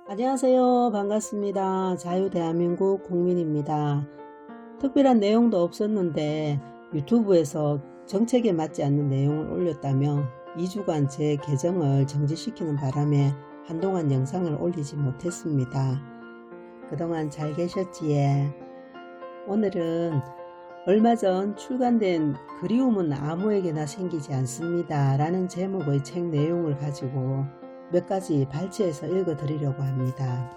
안녕하세요. 반갑습니다. 자유대한민국 국민입니다. 특별한 내용도 없었는데 유튜브에서 정책에 맞지 않는 내용을 올렸다며 2주간 제 계정을 정지시키는 바람에 한동안 영상을 올리지 못했습니다. 그동안 잘 계셨지에? 오늘은 얼마 전 출간된 그리움은 아무에게나 생기지 않습니다 라는 제목의 책 내용을 가지고 몇 가지 발췌해서 읽어 드리려고 합니다.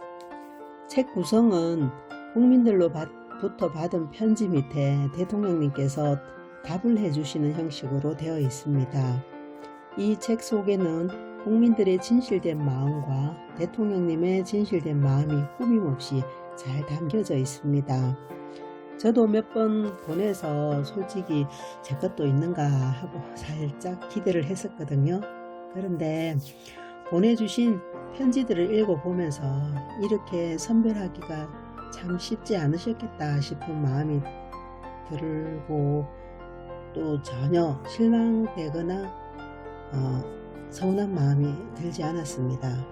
책 구성은 국민들로부터 받은 편지 밑에 대통령님께서 답을 해주시는 형식으로 되어 있습니다. 이 책 속에는 국민들의 진실된 마음과 대통령님의 진실된 마음이 꾸밈없이 잘 담겨져 있습니다. 저도 몇 번 보내서 솔직히 제 것도 있는가 하고 살짝 기대를 했었거든요. 그런데 보내주신 편지들을 읽어보면서 이렇게 선별하기가 참 쉽지 않으셨겠다 싶은 마음이 들고 또 전혀 실망되거나 서운한 마음이 들지 않았습니다.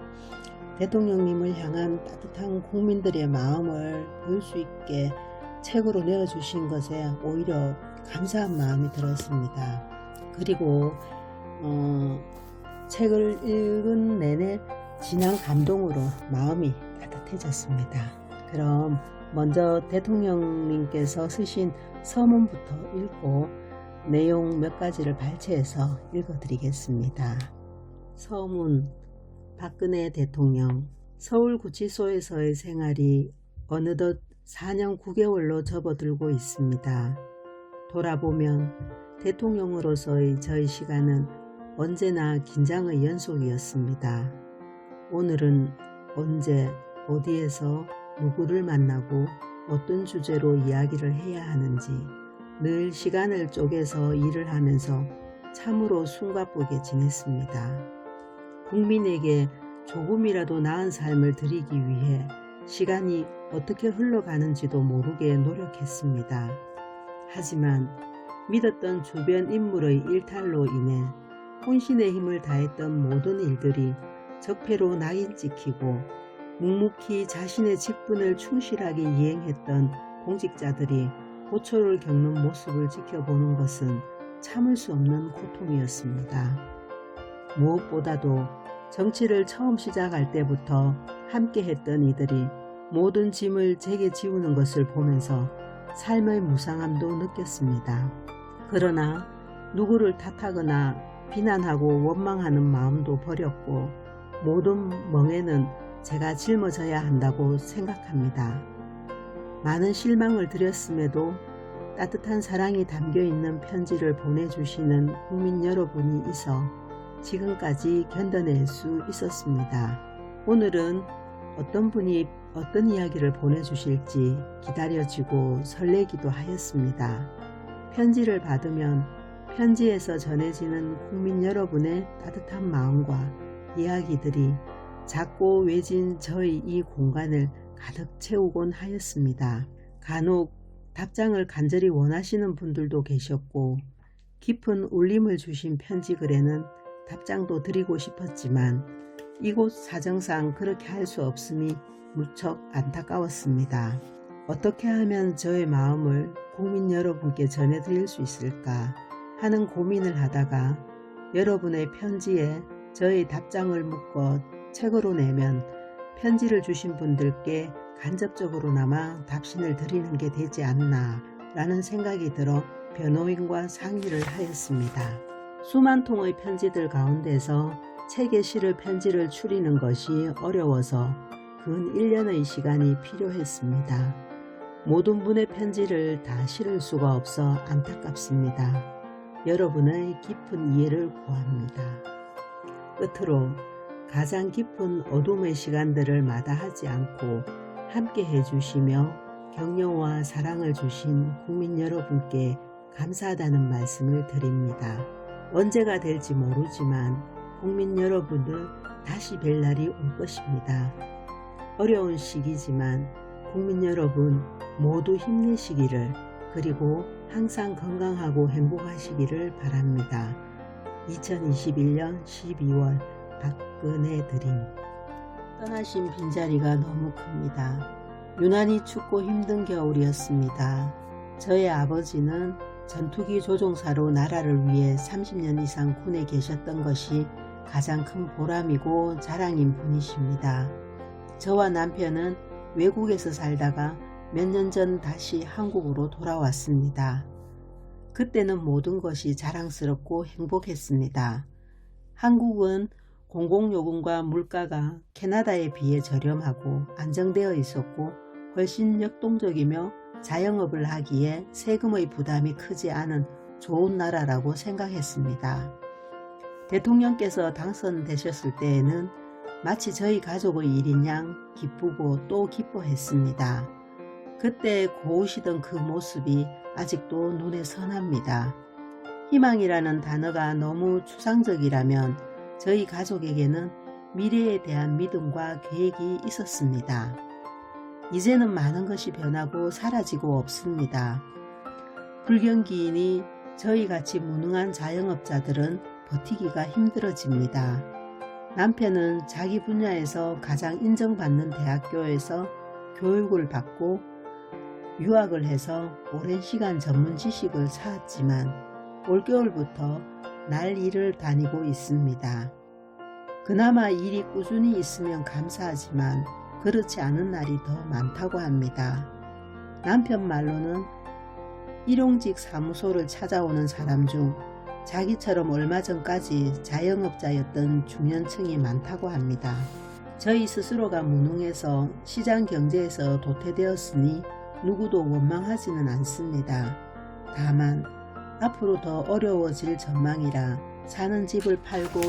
대통령님을 향한 따뜻한 국민들의 마음을 볼 수 있게 책으로 내어주신 것에 오히려 감사한 마음이 들었습니다. 그리고 책을 읽은 내내 진한 감동으로 마음이 따뜻해졌습니다. 그럼 먼저 대통령님께서 쓰신 서문부터 읽고 내용 몇 가지를 발췌해서 읽어드리겠습니다. 서문. 박근혜 대통령. 서울구치소에서의 생활이 어느덧 4년 9개월로 접어들고 있습니다. 돌아보면 대통령으로서의 저의 시간은 언제나 긴장의 연속이었습니다. 오늘은 언제 어디에서 누구를 만나고 어떤 주제로 이야기를 해야 하는지 늘 시간을 쪼개서 일을 하면서 참으로 숨가쁘게 지냈습니다. 국민에게 조금이라도 나은 삶을 드리기 위해 시간이 어떻게 흘러가는지도 모르게 노력했습니다. 하지만 믿었던 주변 인물의 일탈로 인해 혼신의 힘을 다했던 모든 일들이 적폐로 낙인 찍히고 묵묵히 자신의 직분을 충실하게 이행했던 공직자들이 고초를 겪는 모습을 지켜보는 것은 참을 수 없는 고통이었습니다. 무엇보다도 정치를 처음 시작할 때부터 함께 했던 이들이 모든 짐을 제게 지우는 것을 보면서 삶의 무상함도 느꼈습니다. 그러나 누구를 탓하거나 비난하고 원망하는 마음도 버렸고 모든 멍에는 제가 짊어져야 한다고 생각합니다. 많은 실망을 드렸음에도 따뜻한 사랑이 담겨있는 편지를 보내주시는 국민 여러분이 있어 지금까지 견뎌낼 수 있었습니다. 오늘은 어떤 분이 어떤 이야기를 보내주실지 기다려지고 설레기도 하였습니다. 편지를 받으면 편지에서 전해지는 국민 여러분의 따뜻한 마음과 이야기들이 작고 외진 저의 이 공간을 가득 채우곤 하였습니다. 간혹 답장을 간절히 원하시는 분들도 계셨고 깊은 울림을 주신 편지글에는 답장도 드리고 싶었지만 이곳 사정상 그렇게 할 수 없음이 무척 안타까웠습니다. 어떻게 하면 저의 마음을 국민 여러분께 전해드릴 수 있을까 하는 고민을 하다가 여러분의 편지에 저의 답장을 묶어 책으로 내면 편지를 주신 분들께 간접적으로나마 답신을 드리는 게 되지 않나 라는 생각이 들어 변호인과 상의를 하였습니다. 수만 통의 편지들 가운데서 책에 실을 편지를 추리는 것이 어려워서 근 1년의 시간이 필요했습니다. 모든 분의 편지를 다 실을 수가 없어 안타깝습니다. 여러분의 깊은 이해를 구합니다. 끝으로 가장 깊은 어둠의 시간들을 마다하지 않고 함께 해주시며 격려와 사랑을 주신 국민 여러분께 감사하다는 말씀을 드립니다. 언제가 될지 모르지만 국민 여러분을 다시 뵐 날이 올 것입니다. 어려운 시기지만 국민 여러분 모두 힘내시기를 그리고 항상 건강하고 행복하시기를 바랍니다. 2021년 12월 박근혜 드림. 떠나신 빈자리가 너무 큽니다. 유난히 춥고 힘든 겨울이었습니다. 저의 아버지는 전투기 조종사로 나라를 위해 30년 이상 군에 계셨던 것이 가장 큰 보람이고 자랑인 분이십니다. 저와 남편은 외국에서 살다가 몇 년 전 다시 한국으로 돌아왔습니다. 그때는 모든 것이 자랑스럽고 행복했습니다. 한국은 공공요금과 물가가 캐나다에 비해 저렴하고 안정되어 있었고 훨씬 역동적이며 자영업을 하기에 세금의 부담이 크지 않은 좋은 나라라고 생각했습니다. 대통령께서 당선되셨을 때에는 마치 저희 가족의 일인 양 기쁘고 또 기뻐했습니다. 그때 고우시던 그 모습이 아직도 눈에 선합니다. 희망이라는 단어가 너무 추상적이라면 저희 가족에게는 미래에 대한 믿음과 계획이 있었습니다. 이제는 많은 것이 변하고 사라지고 없습니다. 불경기이니 저희같이 무능한 자영업자들은 버티기가 힘들어집니다. 남편은 자기 분야에서 가장 인정받는 대학교에서 교육을 받고 유학을 해서 오랜 시간 전문 지식을 쌓았지만 올겨울부터 날 일을 다니고 있습니다. 그나마 일이 꾸준히 있으면 감사하지만 그렇지 않은 날이 더 많다고 합니다. 남편 말로는 일용직 사무소를 찾아오는 사람 중 자기처럼 얼마 전까지 자영업자였던 중년층이 많다고 합니다. 저희 스스로가 무능해서 시장 경제에서 도태되었으니 누구도 원망하지는 않습니다. 다만 앞으로 더 어려워질 전망이라 사는 집을 팔고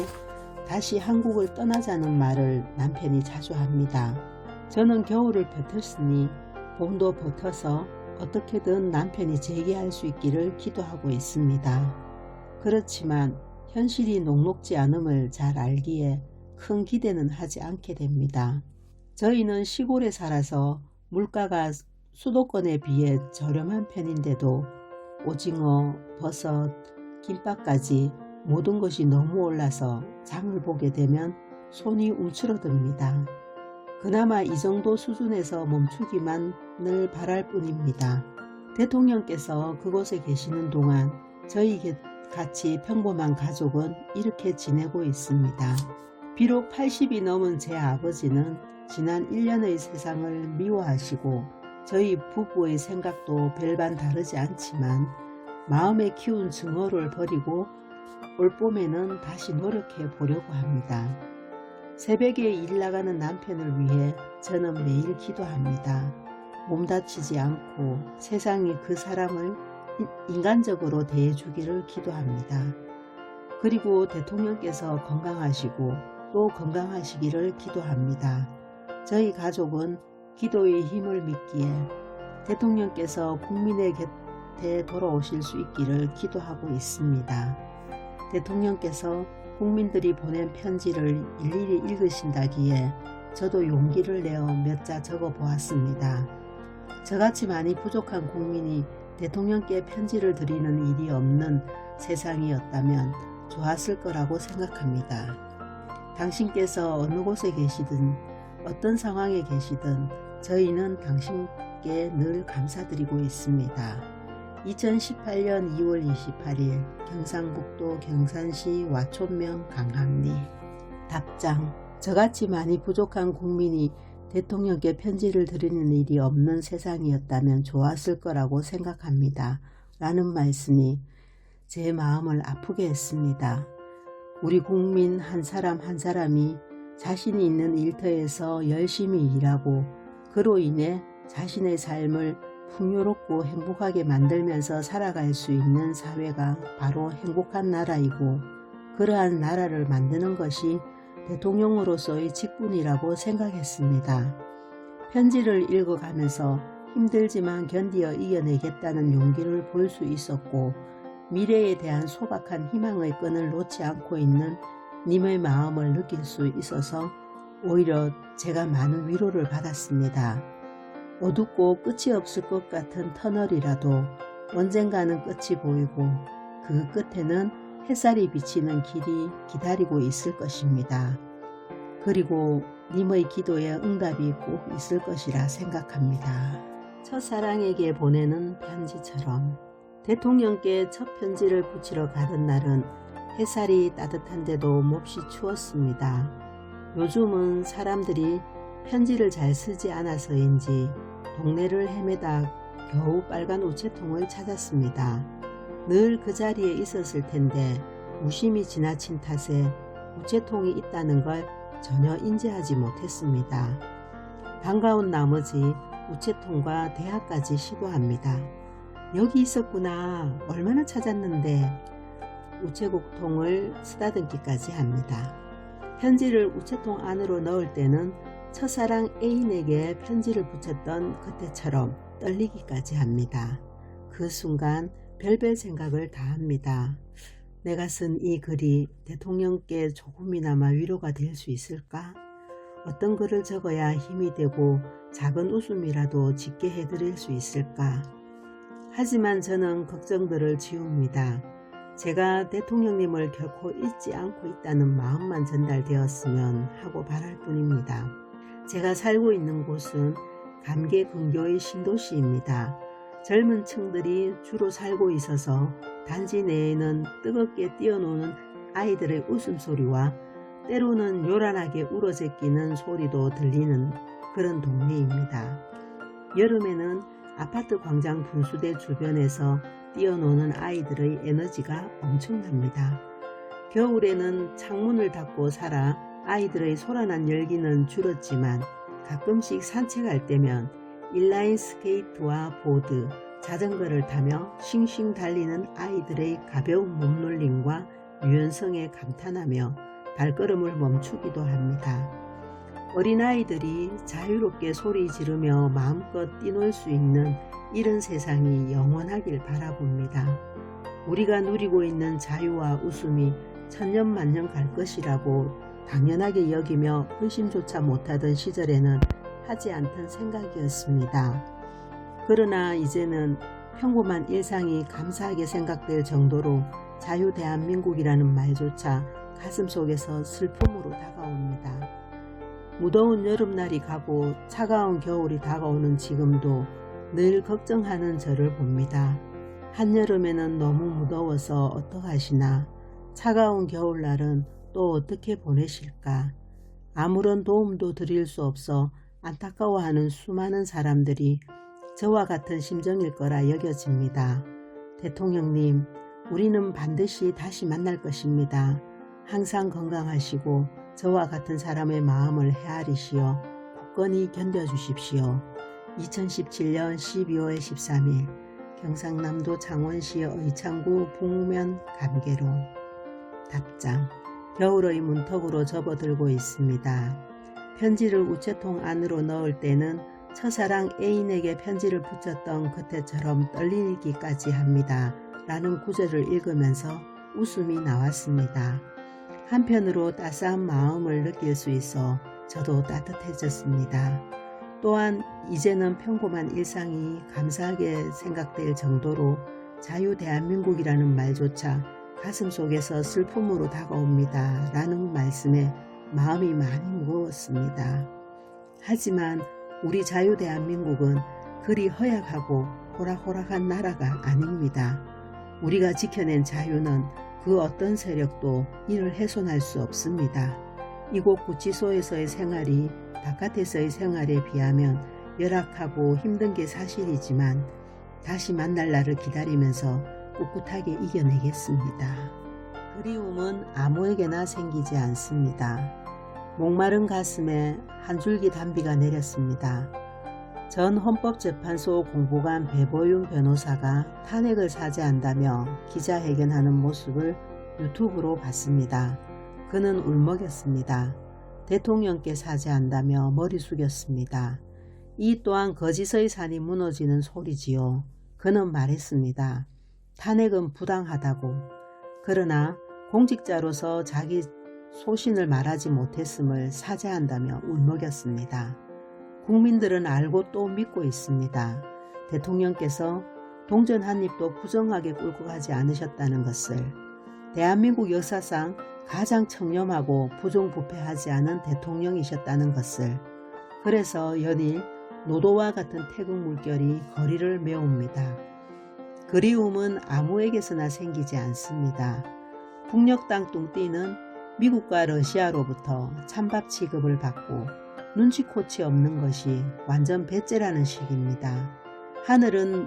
다시 한국을 떠나자는 말을 남편이 자주 합니다. 저는 겨울을 버텼으니 봄도 버텨서 어떻게든 남편이 재기할 수 있기를 기도하고 있습니다. 그렇지만 현실이 녹록지 않음을 잘 알기에 큰 기대는 하지 않게 됩니다. 저희는 시골에 살아서 물가가 수도권에 비해 저렴한 편인데도 오징어, 버섯, 김밥까지 모든 것이 너무 올라서 장을 보게 되면 손이 움츠러듭니다. 그나마 이 정도 수준에서 멈추기만을 바랄 뿐입니다. 대통령께서 그곳에 계시는 동안 저희 같이 평범한 가족은 이렇게 지내고 있습니다. 비록 80이 넘은 제 아버지는 지난 1년의 세상을 미워하시고 저희 부부의 생각도 별반 다르지 않지만 마음에 키운 증오를 버리고 올봄에는 다시 노력해 보려고 합니다. 새벽에 일 나가는 남편을 위해 저는 매일 기도합니다. 몸 다치지 않고 세상이 그 사람을 인간적으로 대해주기를 기도합니다. 그리고 대통령께서 건강하시고 또 건강하시기를 기도합니다. 저희 가족은 기도의 힘을 믿기에 대통령께서 국민의 곁에 돌아오실 수 있기를 기도하고 있습니다. 대통령께서 국민들이 보낸 편지를 일일이 읽으신다기에 저도 용기를 내어 몇 자 적어 보았습니다. 저같이 많이 부족한 국민이 대통령께 편지를 드리는 일이 없는 세상이었다면 좋았을 거라고 생각합니다. 당신께서 어느 곳에 계시든 어떤 상황에 계시든 저희는 당신께 늘 감사드리고 있습니다. 2018년 2월 28일 경상북도 경산시 와촌면 강함리. 답장. 저같이 많이 부족한 국민이 대통령께 편지를 드리는 일이 없는 세상이었다면 좋았을 거라고 생각합니다. 라는 말씀이 제 마음을 아프게 했습니다. 우리 국민 한 사람 한 사람이 자신이 있는 일터에서 열심히 일하고 그로 인해 자신의 삶을 풍요롭고 행복하게 만들면서 살아갈 수 있는 사회가 바로 행복한 나라이고 그러한 나라를 만드는 것이 대통령으로서의 직분이라고 생각했습니다. 편지를 읽어가면서 힘들지만 견디어 이겨내겠다는 용기를 볼 수 있었고 미래에 대한 소박한 희망의 끈을 놓지 않고 있는 님의 마음을 느낄 수 있어서 오히려 제가 많은 위로를 받았습니다. 어둡고 끝이 없을 것 같은 터널이라도 언젠가는 끝이 보이고 그 끝에는 햇살이 비치는 길이 기다리고 있을 것입니다. 그리고 님의 기도에 응답이 꼭 있을 것이라 생각합니다. 첫사랑에게 보내는 편지처럼. 대통령께 첫 편지를 붙이러 가던 날은 햇살이 따뜻한데도 몹시 추웠습니다. 요즘은 사람들이 편지를 잘 쓰지 않아서인지 동네를 헤매다 겨우 빨간 우체통을 찾았습니다. 늘 그 자리에 있었을 텐데 무심히 지나친 탓에 우체통이 있다는 걸 전혀 인지하지 못했습니다. 반가운 나머지 우체통과 대화까지 시도합니다. 여기 있었구나. 얼마나 찾았는데. 우체국통을 쓰다듬기까지 합니다. 편지를 우체통 안으로 넣을 때는 첫사랑 애인에게 편지를 붙였던 그때처럼 떨리기까지 합니다. 그 순간 별별 생각을 다 합니다. 내가 쓴 이 글이 대통령께 조금이나마 위로가 될 수 있을까? 어떤 글을 적어야 힘이 되고 작은 웃음이라도 짓게 해드릴 수 있을까? 하지만 저는 걱정들을 지웁니다. 제가 대통령님을 결코 잊지 않고 있다는 마음만 전달되었으면 하고 바랄 뿐입니다. 제가 살고 있는 곳은 감개 근교의 신도시입니다. 젊은 층들이 주로 살고 있어서 단지 내에는 뜨겁게 뛰어노는 아이들의 웃음소리와 때로는 요란하게 울어제끼는 소리도 들리는 그런 동네입니다. 여름에는 아파트 광장 분수대 주변에서 뛰어노는 아이들의 에너지가 엄청납니다. 겨울에는 창문을 닫고 살아 아이들의 소란한 열기는 줄었지만 가끔씩 산책할 때면 인라인 스케이트와 보드, 자전거를 타며 싱싱 달리는 아이들의 가벼운 몸놀림과 유연성에 감탄하며 발걸음을 멈추기도 합니다. 어린아이들이 자유롭게 소리 지르며 마음껏 뛰놀 수 있는 이런 세상이 영원하길 바라봅니다. 우리가 누리고 있는 자유와 웃음이 천년만년 갈 것이라고 당연하게 여기며 의심조차 못하던 시절에는 하지 않던 생각이었습니다. 그러나 이제는 평범한 일상이 감사하게 생각될 정도로 자유 대한민국이라는 말조차 가슴속에서 슬픔으로 다가옵니다. 무더운 여름날이 가고 차가운 겨울이 다가오는 지금도 늘 걱정하는 저를 봅니다. 한여름에는 너무 무더워서 어떡하시나, 차가운 겨울날은 또 어떻게 보내실까. 아무런 도움도 드릴 수 없어 안타까워하는 수많은 사람들이 저와 같은 심정일 거라 여겨집니다. 대통령님, 우리는 반드시 다시 만날 것입니다. 항상 건강하시고 저와 같은 사람의 마음을 헤아리시어 굳건히 견뎌주십시오. 2017년 12월 13일 경상남도 창원시 의창구 북면 감계로. 답장. 겨울의 문턱으로 접어들고 있습니다. 편지를 우체통 안으로 넣을 때는 첫사랑 애인에게 편지를 붙였던 그때처럼 떨리기까지 합니다. 라는 구절을 읽으면서 웃음이 나왔습니다. 한편으로 따스한 마음을 느낄 수 있어 저도 따뜻해졌습니다. 또한 이제는 평범한 일상이 감사하게 생각될 정도로 자유 대한민국이라는 말조차 가슴속에서 슬픔으로 다가옵니다. 라는 말씀에 마음이 많이 무거웠습니다. 하지만 우리 자유 대한민국은 그리 허약하고 호락호락한 나라가 아닙니다. 우리가 지켜낸 자유는 그 어떤 세력도 이를 훼손할 수 없습니다. 이곳 구치소에서의 생활이 바깥에서의 생활에 비하면 열악하고 힘든 게 사실이지만 다시 만날 날을 기다리면서 꿋꿋하게 이겨내겠습니다. 그리움은 아무에게나 생기지 않습니다. 목마른 가슴에 한 줄기 단비가 내렸습니다. 전 헌법재판소 공보관 배보윤 변호사가 탄핵을 사죄한다며 기자회견하는 모습을 유튜브로 봤습니다. 그는 울먹였습니다. 대통령께 사죄한다며 머리 숙였습니다. 이 또한 거짓의 산이 무너지는 소리지요. 그는 말했습니다. 탄핵은 부당하다고. 그러나 공직자로서 자기 소신을 말하지 못했음을 사죄한다며 울먹였습니다. 국민들은 알고 또 믿고 있습니다. 대통령께서 동전 한 입도 부정하게 꿀고 가지 않으셨다는 것을. 대한민국 역사상 가장 청렴하고 부정부패하지 않은 대통령이셨다는 것을. 그래서 연일 노도와 같은 태극 물결이 거리를 메웁니다. 그리움은 아무에게서나 생기지 않습니다. 북녘 땅 뚱띠는 미국과 러시아로부터 찬밥 취급을 받고 눈치코치 없는 것이 완전 배째라는 식입니다. 하늘은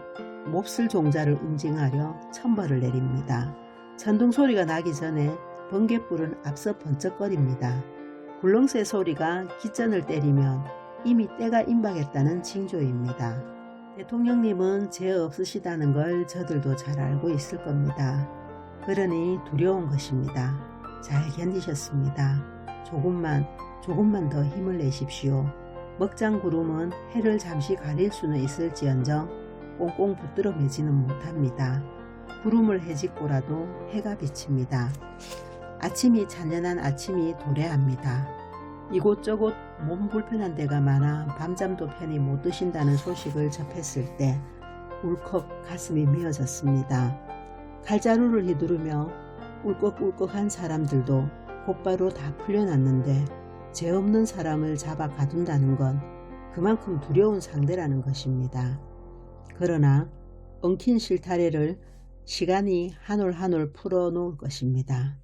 몹쓸 종자를 응징하려 천벌을 내립니다. 천둥 소리가 나기 전에 번갯불은 앞서 번쩍거립니다. 굴렁쇠 소리가 기전을 때리면 이미 때가 임박했다는 징조입니다. 대통령님은 죄 없으시다는 걸 저들도 잘 알고 있을 겁니다. 그러니 두려운 것입니다. 잘 견디셨습니다. 조금만 더 힘을 내십시오. 먹장 구름은 해를 잠시 가릴 수는 있을지언정 꽁꽁 붙들어 매지는 못합니다. 구름을 헤집고라도 해가 비칩니다. 아침이 찬연한 아침이 도래합니다. 이곳저곳 몸 불편한 데가 많아 밤잠도 편히 못 드신다는 소식을 접했을 때 울컥 가슴이 메어졌습니다. 칼자루를 휘두르며 울컥울컥한 사람들도 곧바로 다 풀려났는데 죄 없는 사람을 잡아 가둔다는 건 그만큼 두려운 상대라는 것입니다. 그러나 엉킨 실타래를 시간이 한 올 한 올 풀어놓을 것입니다.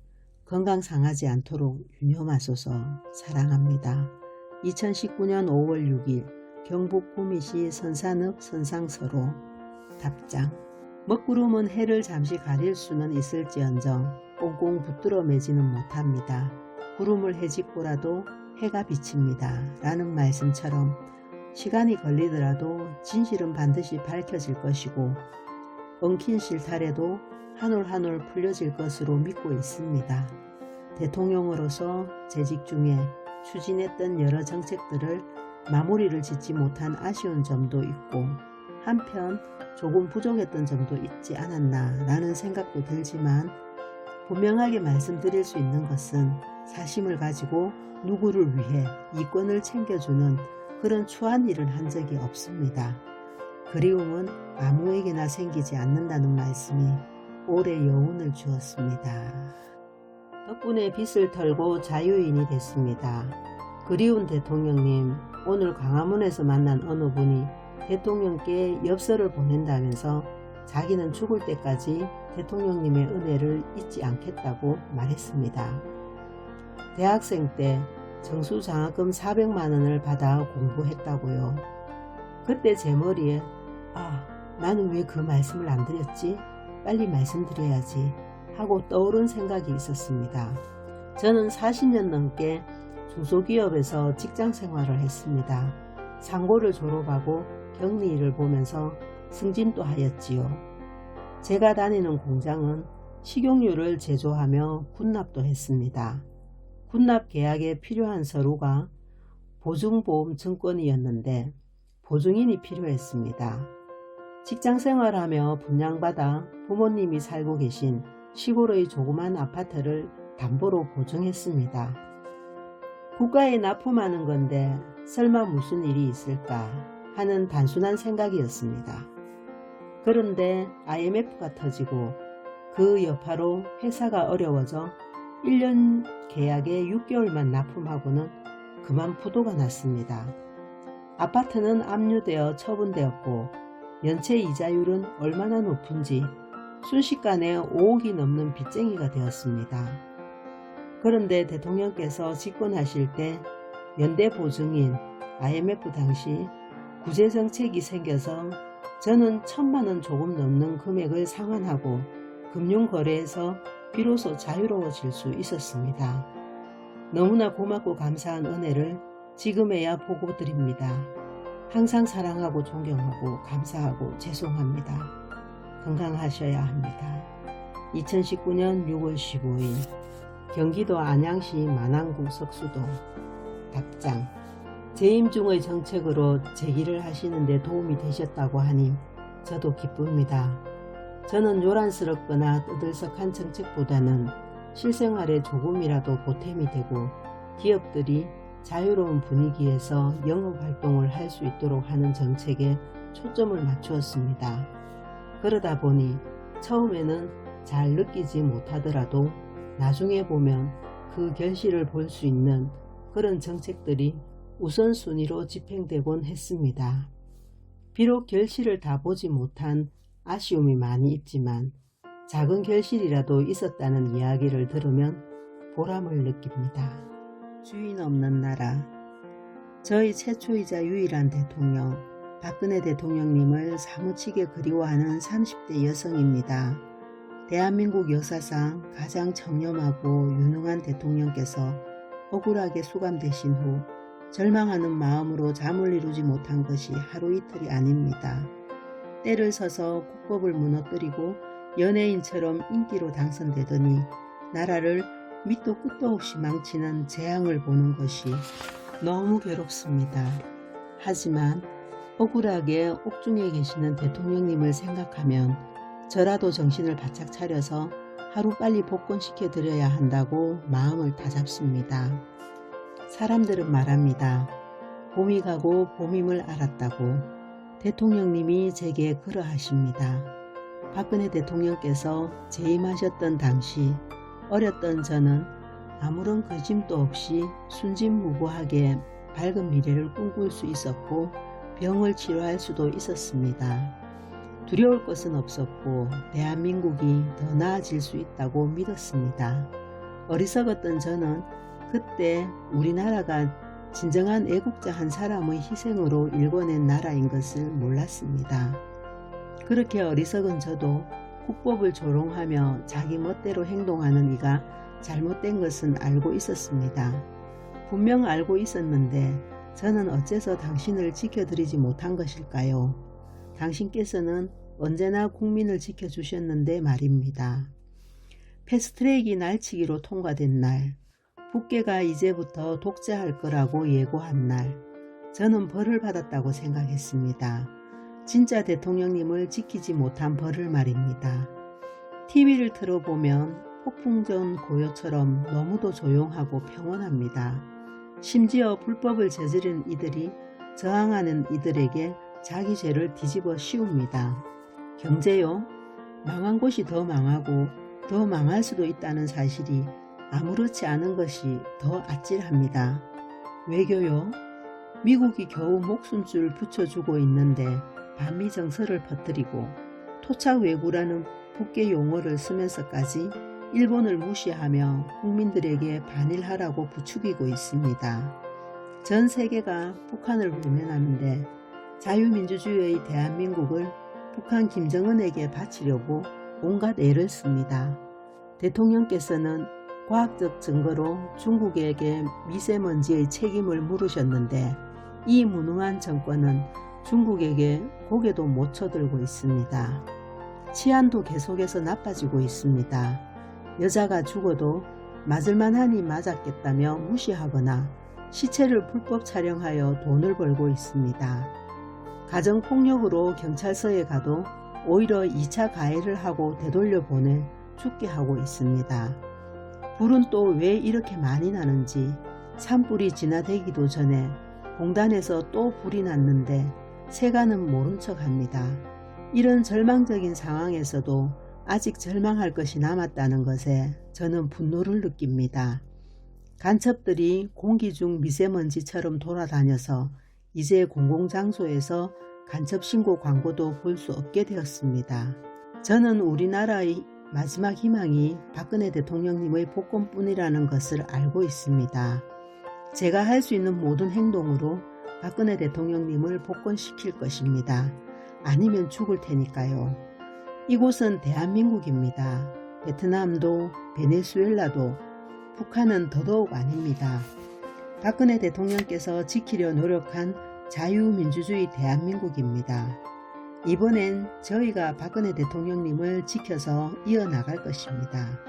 건강 상하지 않도록 유념하소서. 사랑합니다. 2019년 5월 6일 경북 구미시 선산읍 선상서로. 답장. 먹구름은 해를 잠시 가릴 수는 있을지언정 꽁꽁 붙들어 매지는 못합니다. 구름을 헤집고라도 해가 비칩니다. 라는 말씀처럼 시간이 걸리더라도 진실은 반드시 밝혀질 것이고 엉킨 실타래도 한 올 한 올 풀려질 것으로 믿고 있습니다. 대통령으로서 재직 중에 추진했던 여러 정책들을 마무리를 짓지 못한 아쉬운 점도 있고 한편 조금 부족했던 점도 있지 않았나 라는 생각도 들지만 분명하게 말씀드릴 수 있는 것은 사심을 가지고 누구를 위해 이권을 챙겨주는 그런 추한 일을 한 적이 없습니다. 그리움은 아무에게나 생기지 않는다는 말씀이 오래 여운을 주었습니다. 덕분에 빚을 털고 자유인이 됐습니다. 그리운 대통령님, 오늘 광화문에서 만난 어느 분이 대통령께 엽서를 보낸다면서 자기는 죽을 때까지 대통령님의 은혜를 잊지 않겠다고 말했습니다. 대학생 때 정수장학금 400만원을 받아 공부했다고요. 그때 제 머리에 나는 왜 그 말씀을 안 드렸지? 빨리 말씀드려야지 하고 떠오른 생각이 있었습니다. 저는 40년 넘게 중소기업에서 직장 생활을 했습니다. 상고를 졸업하고 격리 일을 보면서 승진도 하였지요. 제가 다니는 공장은 식용유를 제조하며 군납도 했습니다. 군납 계약에 필요한 서류가 보증보험 증권이었는데 보증인이 필요했습니다. 직장생활하며 분양받아 부모님이 살고 계신 시골의 조그만 아파트를 담보로 보증했습니다. 국가에 납품하는 건데 설마 무슨 일이 있을까 하는 단순한 생각이었습니다. 그런데 IMF가 터지고 그 여파로 회사가 어려워져 1년 계약에 6개월만 납품하고는 그만 부도가 났습니다. 아파트는 압류되어 처분되었고 연체 이자율은 얼마나 높은지 순식간에 5억이 넘는 빚쟁이가 되었습니다. 그런데 대통령께서 집권하실 때 연대 보증인 IMF 당시 구제정책이 생겨서 저는 1,000만원 조금 넘는 금액을 상환하고 금융거래에서 비로소 자유로워질 수 있었습니다. 너무나 고맙고 감사한 은혜를 지금에야 보고 드립니다. 항상 사랑하고 존경하고 감사하고 죄송합니다. 건강하셔야 합니다. 2019년 6월 15일 경기도 안양시 만안구 석수동. 답장. 재임 중의 정책으로 제기를 하시는 데 도움이 되셨다고 하니 저도 기쁩니다. 저는 요란스럽거나 떠들썩한 정책보다는 실생활에 조금이라도 보탬이 되고 기업들이 자유로운 분위기에서 영업활동을 할 수 있도록 하는 정책에 초점을 맞추었습니다. 그러다 보니 처음에는 잘 느끼지 못하더라도 나중에 보면 그 결실을 볼 수 있는 그런 정책들이 우선순위로 집행되곤 했습니다. 비록 결실을 다 보지 못한 아쉬움이 많이 있지만 작은 결실이라도 있었다는 이야기를 들으면 보람을 느낍니다. 주인 없는 나라. 저희 최초이자 유일한 대통령 박근혜 대통령님을 사무치게 그리워하는 30대 여성입니다. 대한민국 역사상 가장 청렴하고 유능한 대통령께서 억울하게 수감되신 후 절망하는 마음으로 잠을 이루지 못한 것이 하루 이틀이 아닙니다. 때를 서서 국법을 무너뜨리고 연예인처럼 인기로 당선되더니 나라를 밑도 끝도 없이 망치는 재앙을 보는 것이 너무 괴롭습니다. 하지만 억울하게 옥중에 계시는 대통령님을 생각하면 저라도 정신을 바짝 차려서 하루빨리 복권시켜 드려야 한다고 마음을 다잡습니다. 사람들은 말합니다. 봄이 가고 봄임을 알았다고. 대통령님이 제게 그러하십니다. 박근혜 대통령께서 재임하셨던 당시 어렸던 저는 아무런 거짐도 없이 순진무구하게 밝은 미래를 꿈꿀 수 있었고 병을 치료할 수도 있었습니다. 두려울 것은 없었고 대한민국이 더 나아질 수 있다고 믿었습니다. 어리석었던 저는 그때 우리나라가 진정한 애국자 한 사람의 희생으로 일궈낸 나라인 것을 몰랐습니다. 그렇게 어리석은 저도 국법을 조롱하며 자기 멋대로 행동하는 이가 잘못된 것은 알고 있었습니다. 분명 알고 있었는데 저는 어째서 당신을 지켜드리지 못한 것일까요? 당신께서는 언제나 국민을 지켜주셨는데 말입니다. 패스트트랙이 날치기로 통과된 날, 북계가 이제부터 독재할 거라고 예고한 날, 저는 벌을 받았다고 생각했습니다. 진짜 대통령님을 지키지 못한 벌을 말입니다. TV를 틀어보면 폭풍전 고요처럼 너무도 조용하고 평온합니다. 심지어 불법을 저지른 이들이 저항하는 이들에게 자기 죄를 뒤집어 씌웁니다. 경제요? 망한 곳이 더 망하고 더 망할 수도 있다는 사실이 아무렇지 않은 것이 더 아찔합니다. 외교요? 미국이 겨우 목숨줄 붙여주고 있는데 반미 정서를 퍼뜨리고 토착 외구라는 북계 용어를 쓰면서까지 일본을 무시하며 국민들에게 반일하라고 부추기고 있습니다. 전 세계가 북한을 외면하는데 자유민주주의의 대한민국을 북한 김정은에게 바치려고 온갖 애를 씁니다. 대통령께서는 과학적 증거로 중국에게 미세먼지의 책임을 물으셨는데 이 무능한 정권은 중국에게 고개도 못 쳐들고 있습니다. 치안도 계속해서 나빠지고 있습니다. 여자가 죽어도 맞을만하니 맞았겠다며 무시하거나 시체를 불법 촬영하여 돈을 벌고 있습니다. 가정폭력으로 경찰서에 가도 오히려 2차 가해를 하고 되돌려 보내 죽게 하고 있습니다. 불은 또 왜 이렇게 많이 나는지 산불이 진화되기도 전에 공단에서 또 불이 났는데 세간은 모른 척합니다. 이런 절망적인 상황에서도 아직 절망할 것이 남았다는 것에 저는 분노를 느낍니다. 간첩들이 공기 중 미세먼지처럼 돌아다녀서 이제 공공장소에서 간첩신고 광고도 볼 수 없게 되었습니다. 저는 우리나라의 마지막 희망이 박근혜 대통령님의 복권뿐이라는 것을 알고 있습니다. 제가 할 수 있는 모든 행동으로 박근혜 대통령님을 복권시킬 것입니다. 아니면 죽을 테니까요. 이곳은 대한민국입니다. 베트남도 베네수엘라도 북한은 더더욱 아닙니다. 박근혜 대통령께서 지키려 노력한 자유민주주의 대한민국입니다. 이번엔 저희가 박근혜 대통령님을 지켜서 이어나갈 것입니다.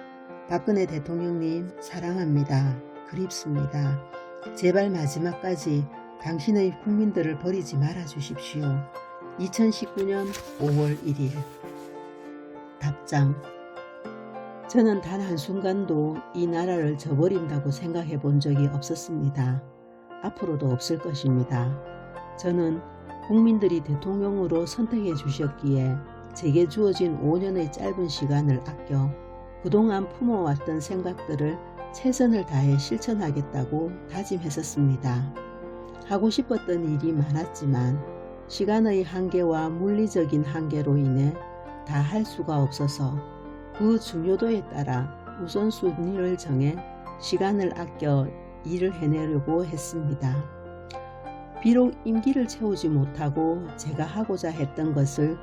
박근혜 대통령님 사랑합니다. 그립습니다. 제발 마지막까지 당신의 국민들을 버리지 말아 주십시오. 2019년 5월 1일 답장. 저는 단 한순간도 이 나라를 저버린다고 생각해 본 적이 없었습니다. 앞으로도 없을 것입니다. 저는 국민들이 대통령으로 선택해 주셨기에 제게 주어진 5년의 짧은 시간을 아껴 그동안 품어왔던 생각들을 최선을 다해 실천하겠다고 다짐했었습니다. 하고 싶었던 일이 많았지만 시간의 한계와 물리적인 한계로 인해 다 할 수가 없어서 그 중요도에 따라 우선순위를 정해 시간을 아껴 일을 해내려고 했습니다. 비록 임기를 채우지 못하고 제가 하고자 했던 것을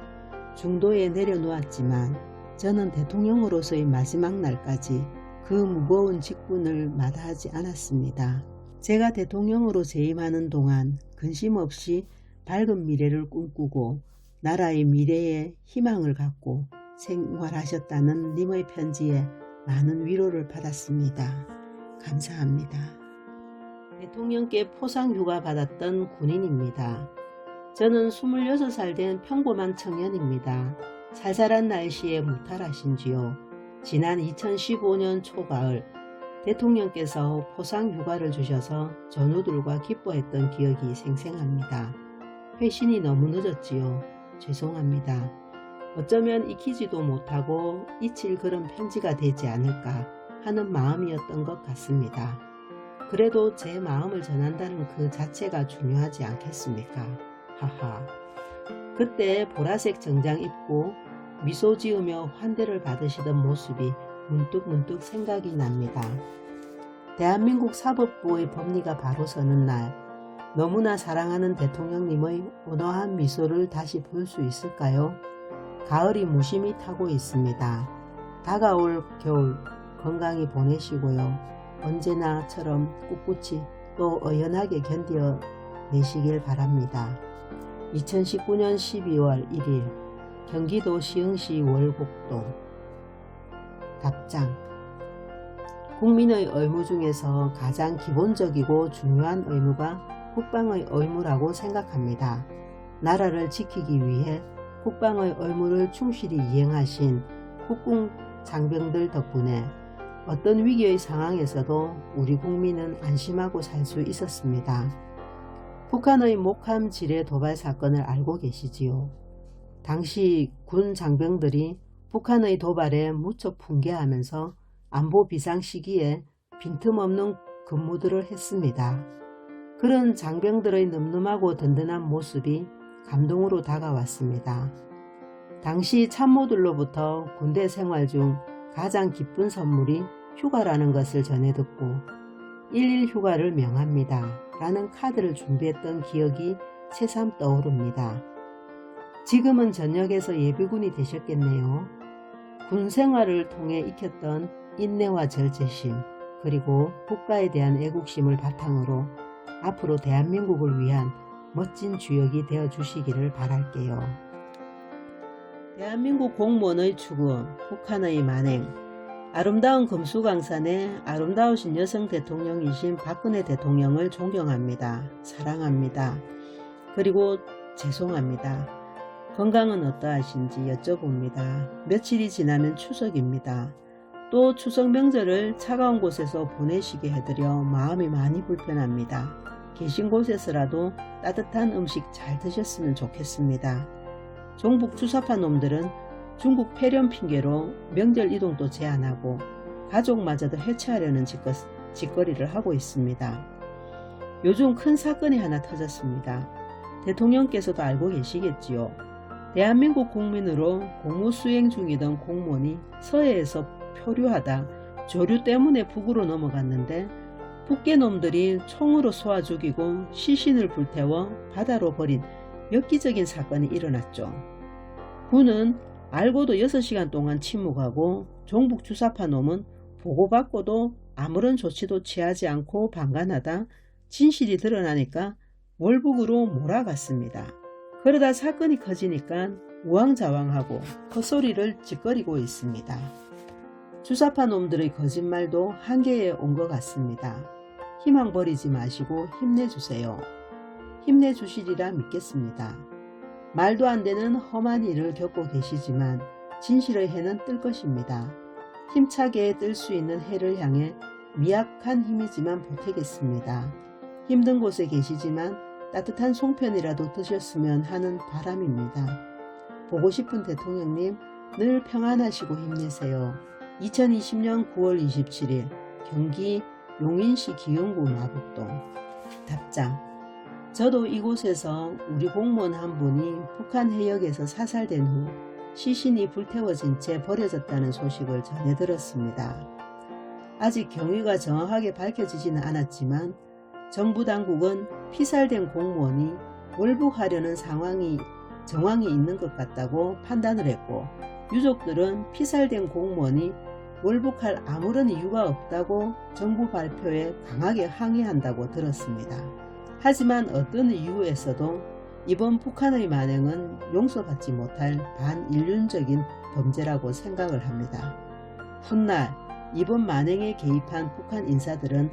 중도에 내려놓았지만 저는 대통령으로서의 마지막 날까지 그 무거운 직분을 마다하지 않았습니다. 제가 대통령으로 재임하는 동안 근심 없이 밝은 미래를 꿈꾸고 나라의 미래에 희망을 갖고 생활하셨다는 님의 편지에 많은 위로를 받았습니다. 감사합니다. 대통령께 포상휴가 받았던 군인입니다. 저는 26살 된 평범한 청년입니다. 살살한 날씨에 무탈하신지요. 지난 2015년 초가을 대통령께서 포상휴가를 주셔서 전우들과 기뻐했던 기억이 생생합니다. 회신이 너무 늦었지요. 죄송합니다. 어쩌면 익히지도 못하고 잊힐 그런 편지가 되지 않을까 하는 마음이었던 것 같습니다. 그래도 제 마음을 전한다는 그 자체가 중요하지 않겠습니까? 하하. 그때 보라색 정장 입고 미소 지으며 환대를 받으시던 모습이 문득 생각이 납니다. 대한민국 사법부의 법리가 바로 서는 날, 너무나 사랑하는 대통령님의 온화한 미소를 다시 볼 수 있을까요? 가을이 무심히 타고 있습니다. 다가올 겨울 건강히 보내시고요. 언제나처럼 꿋꿋이 또 의연하게 견뎌내시길 바랍니다. 2019년 12월 1일 경기도 시흥시 월곡동. 답장. 국민의 의무 중에서 가장 기본적이고 중요한 의무가 국방의 의무라고 생각합니다. 나라를 지키기 위해 국방의 의무를 충실히 이행하신 국군 장병들 덕분에 어떤 위기의 상황에서도 우리 국민은 안심하고 살 수 있었습니다. 북한의 목함 지뢰 도발 사건을 알고 계시지요? 당시 군 장병들이 북한의 도발에 무척 분개하면서 안보 비상 시기에 빈틈없는 근무들을 했습니다. 그런 장병들의 늠름하고 든든한 모습이 감동으로 다가왔습니다. 당시 참모들로부터 군대 생활 중 가장 기쁜 선물이 휴가라는 것을 전해 듣고 1일 휴가를 명합니다 라는 카드를 준비했던 기억이 새삼 떠오릅니다. 지금은 전역에서 예비군이 되셨겠네요. 군 생활을 통해 익혔던 인내와 절제심, 그리고 국가에 대한 애국심을 바탕으로 앞으로 대한민국을 위한 멋진 주역이 되어 주시기를 바랄게요. 대한민국 공무원의 죽음, 북한의 만행. 아름다운 금수강산의 아름다우신 여성 대통령이신 박근혜 대통령을 존경합니다. 사랑합니다. 그리고 죄송합니다. 건강은 어떠하신지 여쭤봅니다. 며칠이 지나면 추석입니다. 또 추석 명절을 차가운 곳에서 보내시게 해드려 마음이 많이 불편합니다. 계신 곳에서라도 따뜻한 음식 잘 드셨으면 좋겠습니다. 종북 주사파 놈들은 중국 폐렴 핑계로 명절 이동도 제한하고 가족마저도 해체하려는 짓거리를 하고 있습니다. 요즘 큰 사건이 하나 터졌습니다. 대통령께서도 알고 계시겠지요. 대한민국 국민으로 공무 수행 중이던 공무원이 서해에서 표류하다 조류 때문에 북으로 넘어갔는데 북괴놈들이 총으로 쏘아 죽이고 시신을 불태워 바다로 버린 엽기적인 사건이 일어났죠. 군은 알고도 6시간 동안 침묵하고 종북 주사파 놈은 보고받고도 아무런 조치도 취하지 않고 방관하다 진실이 드러나니까 월북으로 몰아갔습니다. 그러다 사건이 커지니까 우왕좌왕하고 헛소리를 짓거리고 있습니다. 주사파 놈들의 거짓말도 한계에 온 것 같습니다. 희망 버리지 마시고 힘내주세요. 힘내주시리라 믿겠습니다. 말도 안 되는 험한 일을 겪고 계시지만 진실의 해는 뜰 것입니다. 힘차게 뜰 수 있는 해를 향해 미약한 힘이지만 보태겠습니다. 힘든 곳에 계시지만 따뜻한 송편이라도 드셨으면 하는 바람입니다. 보고 싶은 대통령님 늘 평안하시고 힘내세요. 2020년 9월 27일 경기 용인시 기흥구 마북동. 답장. 저도 이곳에서 우리 공무원 한 분이 북한 해역에서 사살된 후 시신이 불태워진 채 버려졌다는 소식을 전해 들었습니다. 아직 경위가 정확하게 밝혀지지는 않았지만 정부 당국은 피살된 공무원이 월북하려는 정황이 있는 것 같다고 판단을 했고, 유족들은 피살된 공무원이 월북할 아무런 이유가 없다고 정부 발표에 강하게 항의한다고 들었습니다. 하지만 어떤 이유에서도 이번 북한의 만행은 용서받지 못할 반인륜적인 범죄라고 생각을 합니다. 훗날 이번 만행에 개입한 북한 인사들은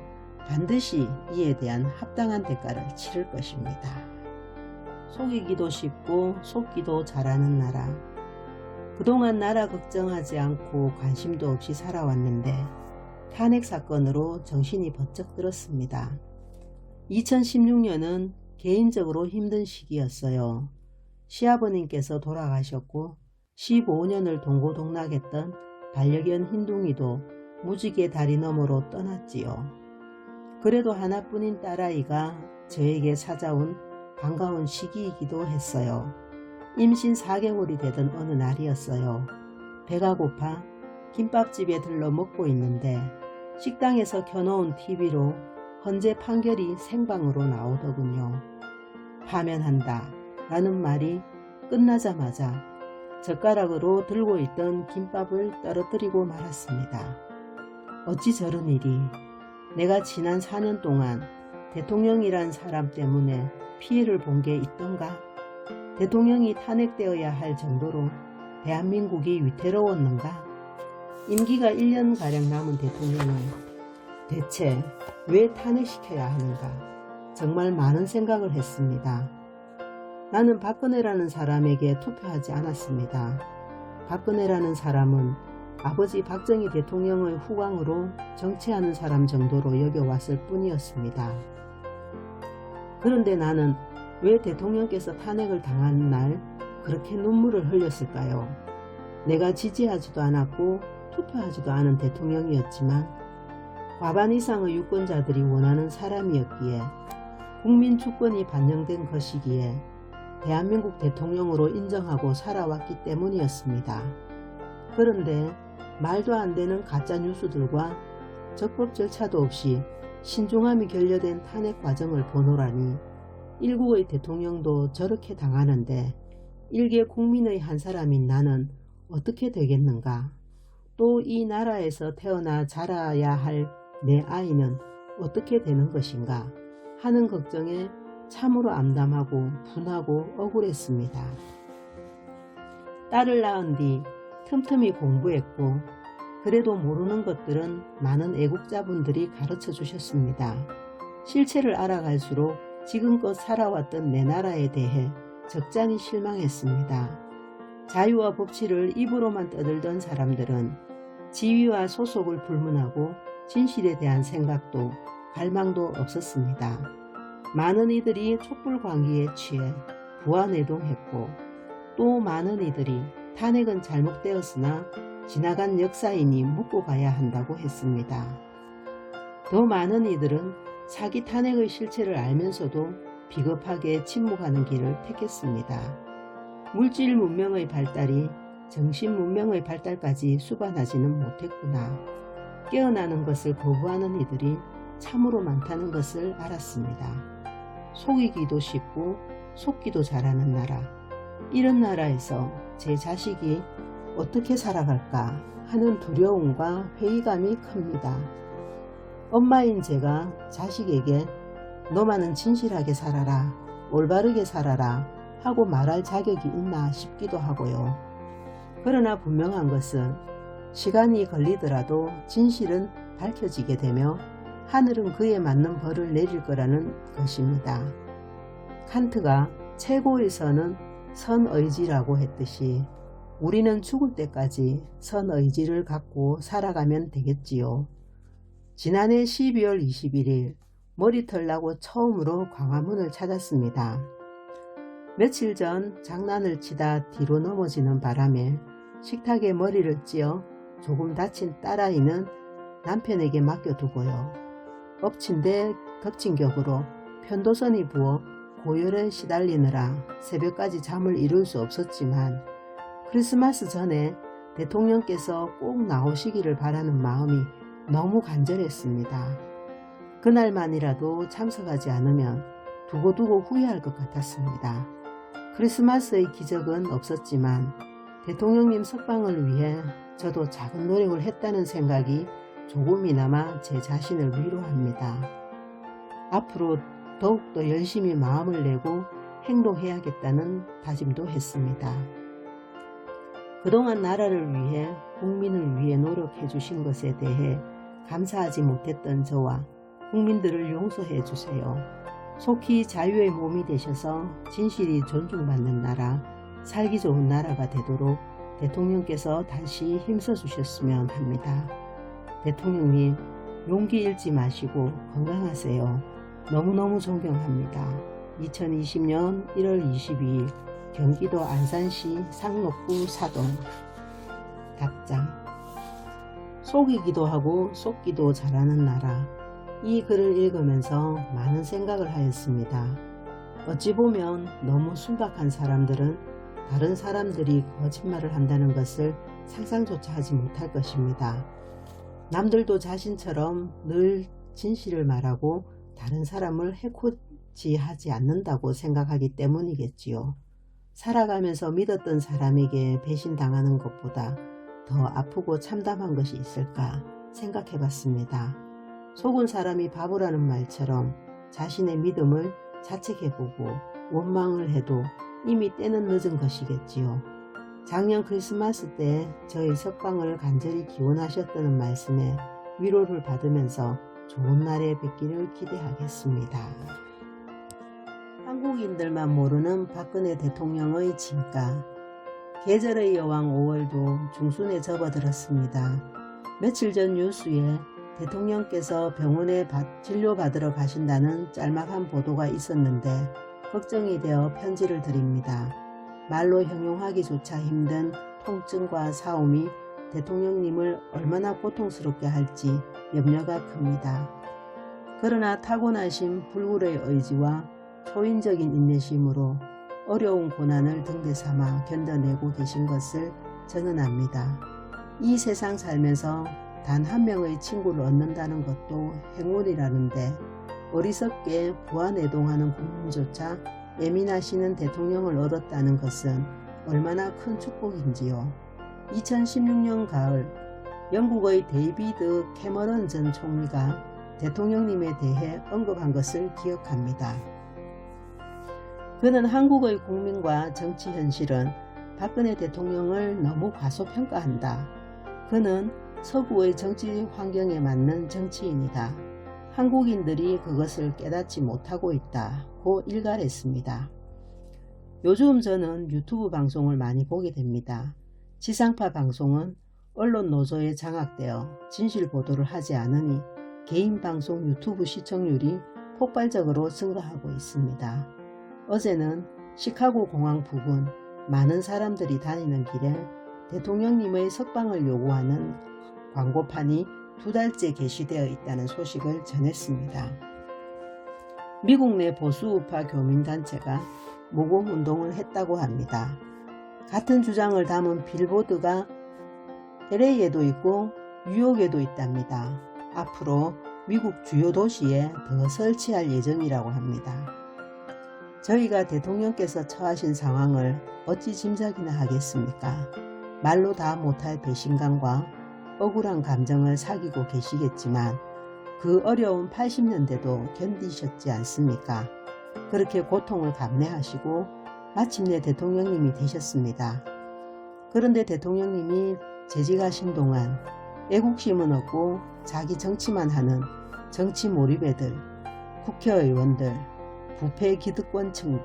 반드시 이에 대한 합당한 대가를 치를 것입니다. 속이기도 쉽고 속기도 잘하는 나라. 그동안 나라 걱정하지 않고 관심도 없이 살아왔는데 탄핵 사건으로 정신이 번쩍 들었습니다. 2016년은 개인적으로 힘든 시기였어요. 시아버님께서 돌아가셨고 15년을 동고동락했던 반려견 흰둥이도 무지개 다리 너머로 떠났지요. 그래도 하나뿐인 딸아이가 저에게 찾아온 반가운 시기이기도 했어요. 임신 4개월이 되던 어느 날이었어요. 배가 고파 김밥집에 들러 먹고 있는데 식당에서 켜놓은 TV로 헌재 판결이 생방으로 나오더군요. 파면한다 라는 말이 끝나자마자 젓가락으로 들고 있던 김밥을 떨어뜨리고 말았습니다. 어찌 저런 일이. 내가 지난 4년 동안 대통령이란 사람 때문에 피해를 본 게 있던가? 대통령이 탄핵되어야 할 정도로 대한민국이 위태로웠는가? 임기가 1년가량 남은 대통령을 대체 왜 탄핵시켜야 하는가? 정말 많은 생각을 했습니다. 나는 박근혜라는 사람에게 투표하지 않았습니다. 박근혜라는 사람은 아버지 박정희 대통령의 후광으로 정치하는 사람 정도로 여겨왔을 뿐이었습니다. 그런데 나는 왜 대통령께서 탄핵을 당한 날 그렇게 눈물을 흘렸을까요? 내가 지지하지도 않았고 투표하지도 않은 대통령이었지만 과반 이상의 유권자들이 원하는 사람이었기에, 국민 주권이 반영된 것이기에 대한민국 대통령으로 인정하고 살아왔기 때문이었습니다. 그런데 말도 안 되는 가짜 뉴스들과 적법 절차도 없이 신중함이 결여된 탄핵 과정을 보노라니, 일국의 대통령도 저렇게 당하는데 일개 국민의 한 사람인 나는 어떻게 되겠는가? 또 이 나라에서 태어나 자라야 할 내 아이는 어떻게 되는 것인가 하는 걱정에 참으로 암담하고 분하고 억울했습니다. 딸을 낳은 뒤 틈틈이 공부했고, 그래도 모르는 것들은 많은 애국자분들이 가르쳐 주셨습니다. 실체를 알아갈수록 지금껏 살아왔던 내 나라에 대해 적잖이 실망했습니다. 자유와 법치를 입으로만 떠들던 사람들은 지위와 소속을 불문하고 진실에 대한 생각도 갈망도 없었습니다. 많은 이들이 촛불광기에 취해 부안해동했고, 또 많은 이들이 탄핵은 잘못되었으나 지나간 역사이니 묻고 가야 한다고 했습니다. 더 많은 이들은 사기 탄핵의 실체를 알면서도 비겁하게 침묵하는 길을 택했습니다. 물질 문명의 발달이 정신 문명의 발달까지 수반하지는 못했구나. 깨어나는 것을 거부하는 이들이 참으로 많다는 것을 알았습니다. 속이기도 쉽고 속기도 잘하는 나라. 이런 나라에서 제 자식이 어떻게 살아갈까 하는 두려움과 회의감이 큽니다. 엄마인 제가 자식에게 너만은 진실하게 살아라, 올바르게 살아라 하고 말할 자격이 있나 싶기도 하고요. 그러나 분명한 것은 시간이 걸리더라도 진실은 밝혀지게 되며 하늘은 그에 맞는 벌을 내릴 거라는 것입니다. 칸트가 최고의 선은 선의지라고 했듯이 우리는 죽을 때까지 선의지를 갖고 살아가면 되겠지요. 지난해 12월 21일 머리털 나고 처음으로 광화문을 찾았습니다. 며칠 전 장난을 치다 뒤로 넘어지는 바람에 식탁에 머리를 찧어 조금 다친 딸아이는 남편에게 맡겨두고요. 엎친 데 덮친 격으로 편도선이 부어 고열에 시달리느라 새벽까지 잠을 이룰 수 없었지만 크리스마스 전에 대통령께서 꼭 나오시기를 바라는 마음이 너무 간절했습니다. 그날만이라도 참석하지 않으면 두고두고 후회할 것 같았습니다. 크리스마스의 기적은 없었지만 대통령님 석방을 위해 저도 작은 노력을 했다는 생각이 조금이나마 제 자신을 위로합니다. 앞으로 더욱더 열심히 마음을 내고 행동해야겠다는 다짐도 했습니다. 그동안 나라를 위해 국민을 위해 노력해 주신 것에 대해 감사하지 못했던 저와 국민들을 용서해 주세요. 속히 자유의 몸이 되셔서 진실이 존중받는 나라, 살기 좋은 나라가 되도록 대통령께서 다시 힘써 주셨으면 합니다. 대통령님, 용기 잃지 마시고 건강하세요. 너무너무 존경합니다. 2020년 1월 22일 경기도 안산시 상록구 사동. 답장. 속이기도 하고 속기도 잘하는 나라. 이 글을 읽으면서 많은 생각을 하였습니다. 어찌 보면 너무 순박한 사람들은 다른 사람들이 거짓말을 한다는 것을 상상조차 하지 못할 것입니다. 남들도 자신처럼 늘 진실을 말하고 다른 사람을 해코지하지 않는다고 생각하기 때문이겠지요. 살아가면서 믿었던 사람에게 배신당하는 것보다 더 아프고 참담한 것이 있을까 생각해 봤습니다. 속은 사람이 바보라는 말처럼 자신의 믿음을 자책해보고 원망을 해도 이미 때는 늦은 것이겠지요. 작년 크리스마스 때 저의 석방을 간절히 기원하셨다는 말씀에 위로를 받으면서 좋은 날에 뵙기를 기대하겠습니다. 한국인들만 모르는 박근혜 대통령의 진가. 계절의 여왕 5월도 중순에 접어들었습니다. 며칠 전 뉴스에 대통령께서 병원에 진료받으러 가신다는 짤막한 보도가 있었는데 걱정이 되어 편지를 드립니다. 말로 형용하기조차 힘든 통증과 사움이 대통령님을 얼마나 고통스럽게 할지 염려가 큽니다. 그러나 타고나신 불굴의 의지와 초인적인 인내심으로 어려운 고난을 등대 삼아 견뎌내고 계신 것을 저는 압니다. 이 세상 살면서 단 한 명의 친구를 얻는다는 것도 행운이라는데 어리석게 부안해동하는 국민조차 예민하시는 대통령을 얻었다는 것은 얼마나 큰 축복인지요. 2016년 가을 영국의 데이비드 캐머런 전 총리가 대통령님에 대해 언급한 것을 기억합니다. 그는 한국의 국민과 정치 현실은 박근혜 대통령을 너무 과소평가한다. 그는 서구의 정치 환경에 맞는 정치인이다. 한국인들이 그것을 깨닫지 못하고 있다고 일갈했습니다. 요즘 저는 유튜브 방송을 많이 보게 됩니다. 지상파 방송은 언론 노조에 장악되어 진실 보도를 하지 않으니 개인 방송 유튜브 시청률이 폭발적으로 증가하고 있습니다. 어제는 시카고 공항 부근 많은 사람들이 다니는 길에 대통령님의 석방을 요구하는 광고판이 2달째 게시되어 있다는 소식을 전했습니다. 미국 내 보수우파 교민단체가 모금운동을 했다고 합니다. 같은 주장을 담은 빌보드가 LA에도 있고 뉴욕에도 있답니다. 앞으로 미국 주요 도시에 더 설치할 예정이라고 합니다. 저희가 대통령께서 처하신 상황을 어찌 짐작이나 하겠습니까? 말로 다 못할 배신감과 억울한 감정을 사귀고 계시겠지만 그 어려운 80년대도 견디셨지 않습니까? 그렇게 고통을 감내하시고 마침내 대통령님이 되셨습니다. 그런데 대통령님이 재직하신 동안 애국심은 없고 자기 정치만 하는 정치 몰입애들, 국회의원들, 부패 기득권층,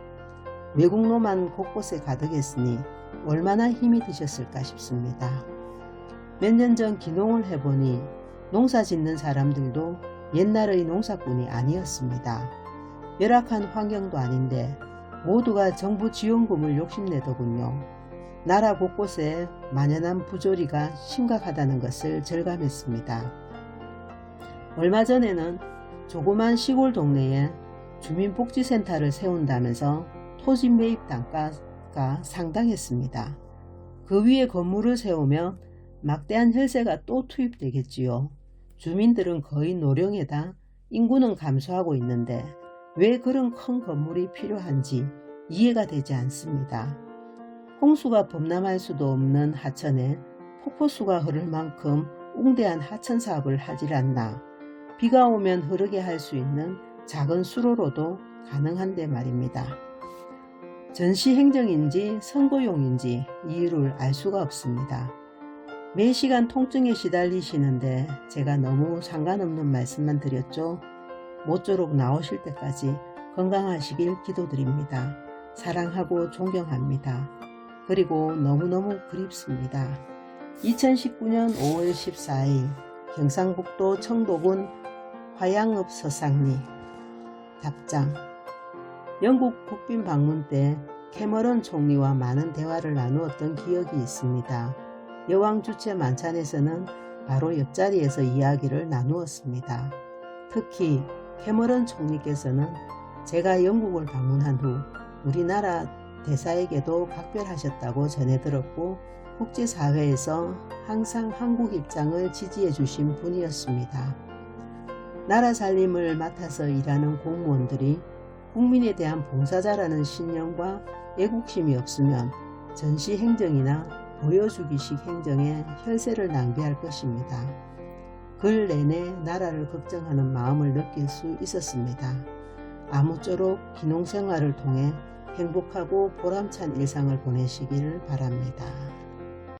외국노만 곳곳에 가득했으니 얼마나 힘이 드셨을까 싶습니다. 몇 년 전 기농을 해보니 농사 짓는 사람들도 옛날의 농사꾼이 아니었습니다. 열악한 환경도 아닌데 모두가 정부 지원금을 욕심내더군요. 나라 곳곳에 만연한 부조리가 심각하다는 것을 절감했습니다. 얼마 전에는 조그만 시골 동네에 주민복지센터를 세운다면서 토지 매입 단가가 상당했습니다. 그 위에 건물을 세우면 막대한 혈세가 또 투입되겠지요. 주민들은 거의 노령에다 인구는 감소하고 있는데 왜 그런 큰 건물이 필요한지 이해가 되지 않습니다. 홍수가 범람할 수도 없는 하천에 폭포수가 흐를 만큼 웅대한 하천 사업을 하질 않나. 비가 오면 흐르게 할 수 있는 작은 수로로도 가능한데 말입니다. 전시행정인지 선거용인지 이유를 알 수가 없습니다. 매시간 통증에 시달리시는데 제가 너무 상관없는 말씀만 드렸죠. 모쪼록 나오실 때까지 건강하시길 기도드립니다. 사랑하고 존경합니다. 그리고 너무너무 그립습니다. 2019년 5월 14일 경상북도 청도군 화양읍 서상리. 답장. 영국 국빈 방문 때 캐머런 총리와 많은 대화를 나누었던 기억이 있습니다. 여왕 주최 만찬에서는 바로 옆자리에서 이야기를 나누었습니다. 특히 캐머런 총리께서는 제가 영국을 방문한 후 우리나라 대사에게도 각별하셨다고 전해 들었고 국제사회에서 항상 한국 입장을 지지해 주신 분이었습니다. 나라 살림을 맡아서 일하는 공무원들이 국민에 대한 봉사자라는 신념과 애국심이 없으면 전시행정이나 보여주기식 행정에 혈세를 낭비할 것입니다. 글 내내 나라를 걱정하는 마음을 느낄 수 있었습니다. 아무쪼록 귀농생활을 통해 행복하고 보람찬 일상을 보내시기를 바랍니다.